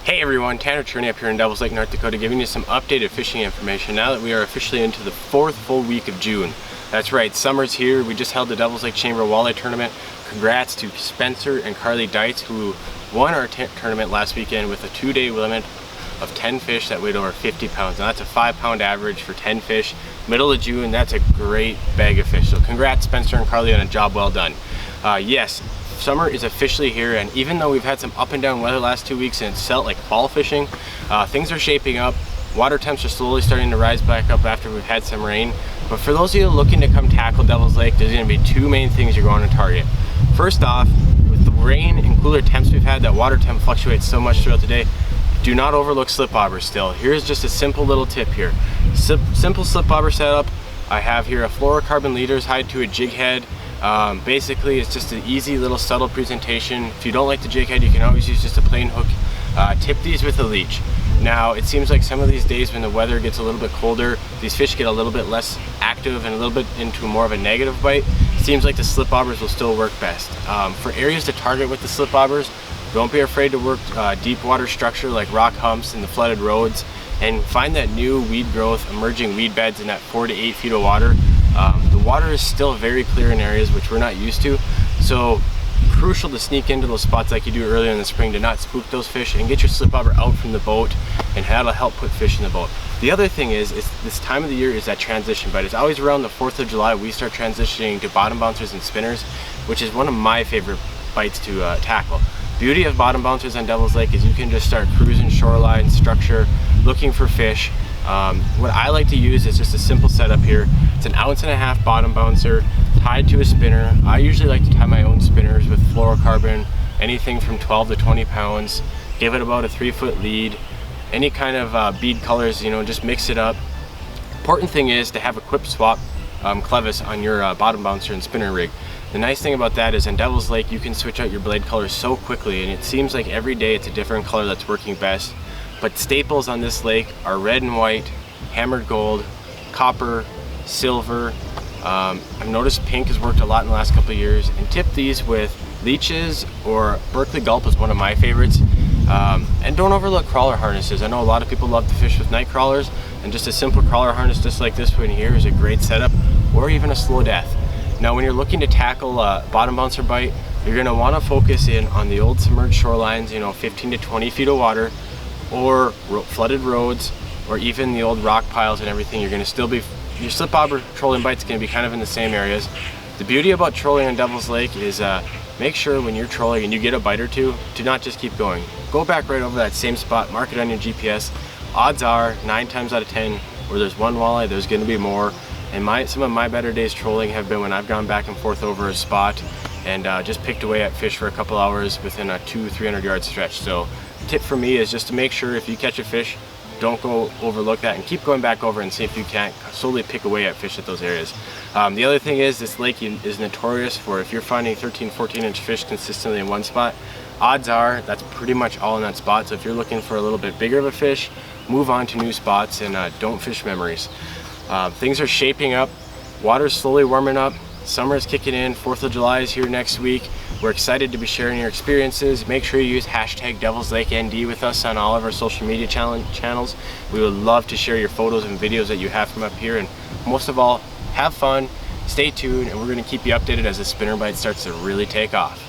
Hey everyone, Tanner Cherney up here in Devils Lake, North Dakota, giving you some updated fishing information now that we are officially into the 4th full week of June. That's right, summer's here. We just held the Devils Lake Chamber Walleye Tournament. Congrats to Spencer and Carly Deitz, who won our tournament last weekend with a 2-day limit of 10 fish that weighed over 50 pounds. Now that's a 5-pound average for 10 fish. Middle of June, that's a great bag of fish. So congrats Spencer and Carly on a job well done. Yes, summer is officially here, and even though we've had some up and down weather last 2 weeks and it's felt like fall fishing, things are shaping up. Water temps are slowly starting to rise back up after we've had some rain. But for those of you looking to come tackle Devils Lake, there's going to be two main things you're going to target. First off, with the rain and cooler temps we've had, that water temp fluctuates so much throughout the day. Do not overlook slip bobbers still. Here's just a simple little tip here. Simple slip bobber setup. I have here a fluorocarbon leader tied to a jig head. Basically, it's just an easy little subtle presentation. If you don't like the jig head, you can always use just a plain hook. Tip these with a leech. Now, it seems like some of these days when the weather gets a little bit colder, these fish get a little bit less active and a little bit into more of a negative bite. It seems like the slip bobbers will still work best. For areas to target with the slip bobbers, don't be afraid to work deep water structure like rock humps and the flooded roads, and find that new weed growth, emerging weed beds in that 4 to 8 feet of water. The water is still very clear in areas which we're not used to, so crucial to sneak into those spots like you do earlier in the spring to not spook those fish and get your slip bobber out from the boat, and that'll help put fish in the boat. The other thing is this time of the year is that transition bite. It's always around the 4th of July we start transitioning to bottom bouncers and spinners, which is one of my favorite bites to tackle. Beauty of bottom bouncers on Devils Lake is you can just start cruising shoreline structure, looking for fish. What I like to use is just a simple setup here. It's an 1.5 ounce bottom bouncer tied to a spinner. I usually like to tie my own spinners with fluorocarbon, anything from 12 to 20 pounds. Give it about a 3-foot lead. Any kind of bead colors, you know, just mix it up. Important thing is to have a quip swap clevis on your bottom bouncer and spinner rig. The nice thing about that is in Devils Lake you can switch out your blade colors so quickly, and it seems like every day it's a different color that's working best. But staples on this lake are red and white, hammered gold, copper, silver. I've noticed pink has worked a lot in the last couple of years, and tip these with leeches, or Berkeley Gulp is one of my favorites. And don't overlook crawler harnesses. I know a lot of people love to fish with night crawlers, and just a simple crawler harness just like this one here is a great setup, or even a slow death. Now when you're looking to tackle a bottom bouncer bite, you're going to want to focus in on the old submerged shorelines, you know, 15 to 20 feet of water, or flooded roads, or even the old rock piles and everything. You're going to still be, your slip bobber trolling bite's going to be kind of in the same areas. The beauty about trolling on Devils Lake is make sure when you're trolling and you get a bite or two, to not just keep going. Go back right over that same spot, mark it on your GPS. Odds are 9 times out of 10 where there's one walleye, there's going to be more. And some of my better days trolling have been when I've gone back and forth over a spot and just picked away at fish for a couple hours within a 200-300 yard stretch. So tip for me is just to make sure if you catch a fish, don't go overlook that and keep going back over and see if you can't slowly pick away at fish at those areas. The other thing is this lake is notorious for, if you're finding 13-14 inch fish consistently in one spot, odds are that's pretty much all in that spot. So if you're looking for a little bit bigger of a fish, move on to new spots and don't fish memories. Things are shaping up, water's slowly warming up, summer is kicking in, 4th of July is here next week. We're excited to be sharing your experiences. Make sure you use hashtag DevilsLakeND with us on all of our social media channels. We would love to share your photos and videos that you have from up here, and most of all, have fun, stay tuned, and we're going to keep you updated as the spinner bite starts to really take off.